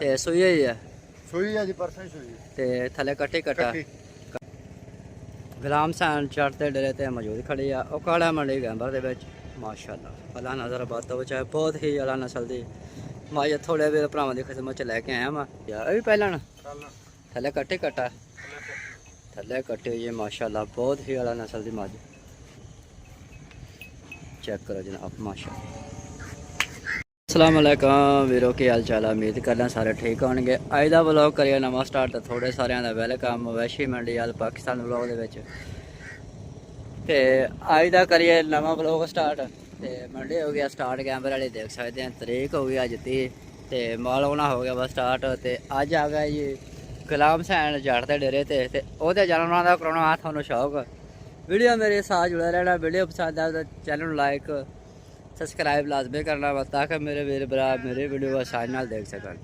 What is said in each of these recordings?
ਤੇ ਸੂਈ ਹੋਈ ਆ ਸੂਈ ਆ ਜੀ ਪਰਸੋਂ ਸੂਈ ਤੇ ਥੱਲੇ ਕੱਟੇ ਕਟਾ ਗੁਲਾਮ ਸਾਨ ਚੜ੍ਹਤੇ ਡੇਰੇ ਤੇ ਮੌਜੂਦ ਖੜੀ ਆ ਉਹ ਕਾਲਾ ਮੰਡੀ ਗੈਂਬਰ ਦੇ ਵਿੱਚ ਮਾਸ਼ਾਅੱਲਾ ਅੱਲਾ ਨਜ਼ਰ ਬਾਤ ਤੋਂ ਬਚਾਏ ਬਹੁਤ ਹੀ ਅਲਾ ਨਸਲ ਦੀ ਮਾਇਆ ਥੋੜੇ ਵੇਰ ਭਰਾਵਾਂ ਦੀ ਖਿਦਮਤ ਚ ਲੈ ਕੇ ਆਇਆ ਮੈਂ ਯਾਰ ਇਹ ਵੀ ਪਹਿਲਾਂ ਥੱਲੇ ਕੱਟੇ ਕਟਾ ਥੱਲੇ ਕੱਟੇ ਹੋਏ माशाल्लाह बहुत ही अला नस्ल की मझ चेक करो जनाब माशाल्लाह। अस्सलाम वालेकुम वीरो की हाल चाल उम्मीद करना सारे ठीक होंगे। अज का व्लॉग करिए नवा स्टार्ट थोड़े सारे का वेलकम मवेशी मंडी वाल पाकिस्तान व्लॉग के अज का करिए नवा व्लॉग स्टार्ट तो मंडी हो गया स्टार्ट कैमरे वाले देख सकते हैं तरीक हो गई अज ती माल होना हो गया बस स्टार्ट तो अज आ गया जी गुलाम हुसैन जट के डेरे ते चैनल का कराना थोड़ा शौक वीडियो मेरे साथ जुड़े रहना। वीडियो पसंद आए तो चैनल लाइक सबसक्राइब लाजमी करना वा ताकि मेरे वीर भरा मेरी वीडियो आसानी नाल देख सकन।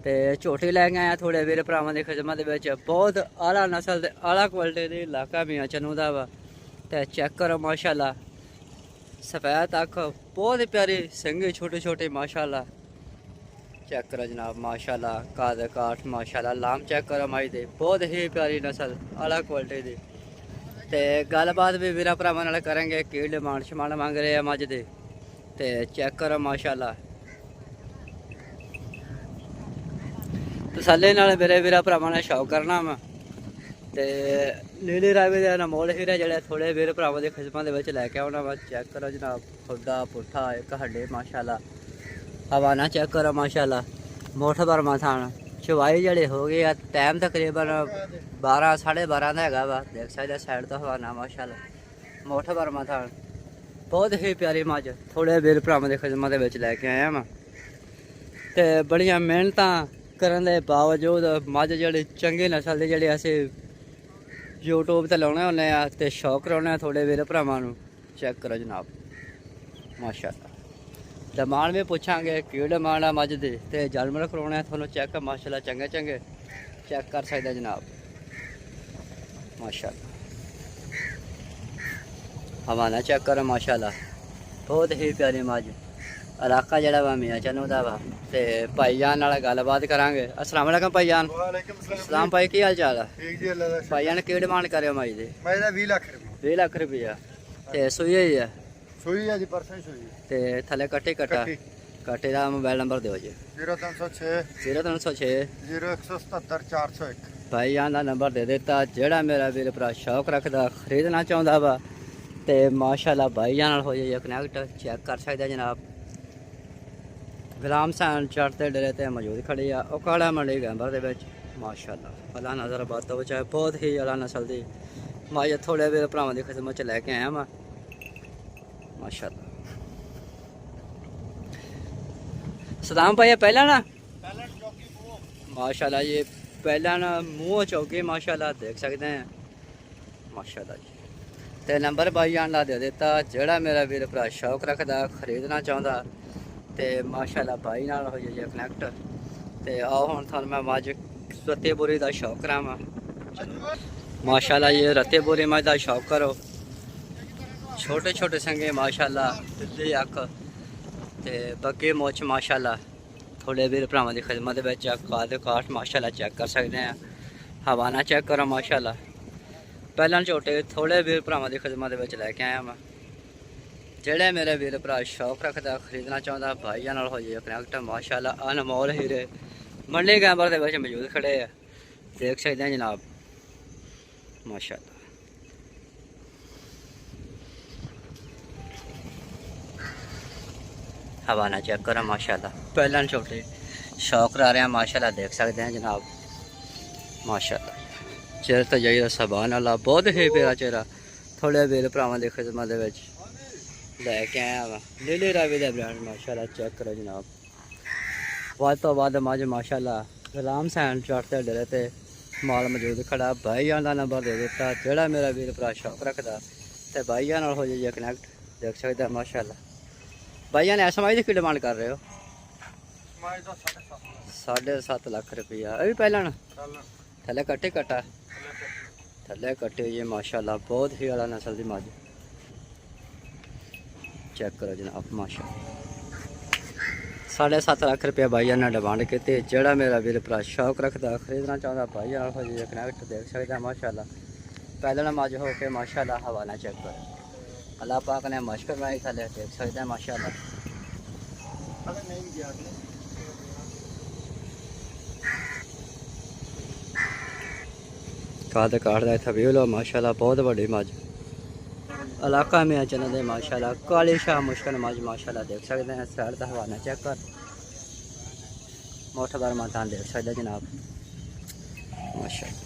तो झोटी लैके आया थोड़े वीर भरावां दी खिदमत विच बहुत आला नस्ल ते आला क्वालिटी दी इलाका मियां चन्नू दा वा ते चेक करो माशाल्लाह सफेद अख बहुत ही प्यारी सिंगी छोटे छोटे माशाल्लाह चेक करो जनाब माशाल्लाह काद काठ माशाल्लाह लाम चेक करो माई दे बहुत ही प्यारी नस्ल आला क्वालिटी दी। तो गलबात भी वीर भरावां नाल करेंगे की डिमांड शमांड मंग रहे हैं मझ दे ते चेक करो माशाल्लाह तसल्ली नाल मेरे वीर भरावां ने शौक करना वा ते नीली रावी दे अनमोल हीरे जेह्ड़े थोड़े वीर भरावां दी खिदमत विच लैके आउणा वा चेक करो जनाब खुदा पुट्ठा एक हड्डे माशाल्लाह हवाना चेक करो माशाल्लाह मोठ भरमा थान चवाई जड़ी हो गई टाइम तकरीबन 12 साढ़े 12 का हैगा वा देख सकते साइड तो हवाना माशाल्लाह मोठ भरमा थान बहुत ही प्यारी मझ थोड़े वीर भरावां दी खिदमत विच लैके आया वां ते बड़ियां मेहनतां करन दे बावजूद मझ जड़ी चंगी नस्ल दी जड़ी असीं यूट्यूब ते लाउने हुन्ने आ ते शौक रौने थोड़े वीर भरावां नूं चेक करो जनाब माशाल्लाह। डिमांड भी पूछांगे की डिमांड आ मझ दी ते जानवर करवाने थोड़ा चेक माशाल्लाह चंगे चंगे चेक कर सकते जनाब माशाल्लाह हवाना चेक करो माशाल्लाह बहुत ही प्यारी मझ इलाका जड़ा वा मियां चन्नू दा वा ते भाईजान नाल गलबात करांगे। अस्सलाम वालेकुम भाईजान। वालेकुम सलाम भाई की हाल चाल है? ठीक जी अल्लाह दा भाईजान की डिमांड करे मझ दी? मैं 20 लाख रुपए 20 लाख रुपया ते सूई होई है ਸੂਈ ਆ ਜੀ ਪਰਸੋਂ ਸੂਈ ते थले कट्टे कट्टा कट्टे का मोबाइल नंबर दो जी 0306 0306 0177 401 भाई का नंबर दे दिता जेड़ा मेरा वीर भरा शौक रखता खरीदना चाहता वा तो माशाल्लाह भाई नाल हो जाइए कनैक्ट चेक कर सकते जनाब। गुलाम हुसैन चढ़ते डेरे ते मौजूद खड़ी आ ਉਹ ਕਾਲਾ ਮੰਡੀ ਗੈਂਬਰ ਦੇ ਵਿੱਚ माशाल्लाह अल्लाह नज़र बात तो बचाए बहुत ही अला नस्ल दी माया थोड़े वीर भरावां दी खिदमत च लैके आया मैं माशाल्लाह। सदाम भाई पहला ना माशाल्लाह ये पहला ना मुँह चौकी माशाल्लाह देख सकते हैं माशाल्लाह जी। तो नंबर भाई ला दे दिता जेड़ा मेरा वीर भरा शौक रखता खरीदना चाहता तो माशाल्लाह भाई नाल हो जाइए कनैक्ट। तो आओ हुण तुहानूं मैं मझ रत्तेपुरी का शौक करावां माशाल्लाह ये रत्तेपुरी मझ का शौक करो छोटे छोटे संगे माशाल्लाह दिल्ली अख ते बग्गे मुछ माशाल्लाह थोड़े वीर भरावां दी खिदमत विच काद काठ माशाल्लाह चेक कर सकते हैं हवाना चेक करो माशाल्लाह पहला झोटे थोड़े वीर भरावां दी खिदमत विच लैके आया मैं जेड़े मेरे वीर भरा शौक रखता खरीदना चाहता भाईया नाल हो जाइए कनैक्ट माशाल्लाह अनमोल हीरे मंडी कैंबर दे विच मौजूद खड़े हैं देख सकते हैं जनाब माशाल्लाह। हवाना चेक करो माशाल्लाह पहला छोटे शौक रहा रहे हैं माशाल्लाह देख सकते हैं जनाब माशाल्लाह चेहरे तो जाइए सुभान अल्लाह बहुत ही प्यारा चेहरा थोड़े वीर भरावां दी खिदमत विच लैके आया वा नीली रावी दा ब्रांड माशाल्लाह चेक करो जनाब वध तो वध मझ माशाल्लाह गुलाम हुसैन चढ़ते डेरे ते माल मौजूद खड़ा भाईया का नंबर दे दिता जेड़ा मेरा वीर भरा शौक रखता तो भाईया नाल हो जाइए कनैक्ट देख सकते हैं माशाल्लाह। भाईया ने ऐसा माई की डिमांड कर रहे हो? 7.5 लाख रुपया अभी पहला ना थले कट्टे कट्टा थले कट्टे ये माशाल्लाह बहुत ही अला नस्ल की मझ चेक करो जनाब माशाल्लाह 7.5 ਲੱਖ ਰੁਪਏ ਭਾਈਆਂ ਨੇ ਡਿਮਾਂਡ ਕੀਤੀ। ਜਿਹੜਾ ਮੇਰਾ ਵੀਰ ਭਰਾ ਸ਼ੌਕ ਰੱਖਦਾ ਖਰੀਦਣਾ ਚਾਹੁੰਦਾ ਭਾਈਆਂ ਨਾਲ ਹੋ ਜੀ ਕਨੈਕਟ ਦੇਖ ਸਕਦਾ ਮਾਸ਼ਾਅੱਲਾ। ਪਹਿਲਾਂ ਮੱਝ ਹੋ ਕੇ ਮਾਸ਼ਾਅੱਲਾ ਹਵਾਨਾ ਚੈੱਕ ਕਰ। अल्लाह पाक ने मशक बनाई थले देख सकते हैं माशाल्लाह। काद काटदा इत्थे व्यू लो माशाल्लाह बहुत बड़ी मझ इलाका में चलने दे माशाल्लाह। काली शाह मुश्किल मझ माशाल्लाह देख सकते हैं। साइड का हवाना चेक कर मोटरदार मातान देख सकते जनाब माशाल्लाह।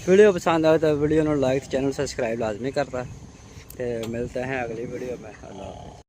वीडियो पसंद आए तो वीडियो को लाइक चैनल सब्सक्राइब लाजमी करता है। मिलते हैं अगली वीडियो में। अल्लाह हाफ़िज़।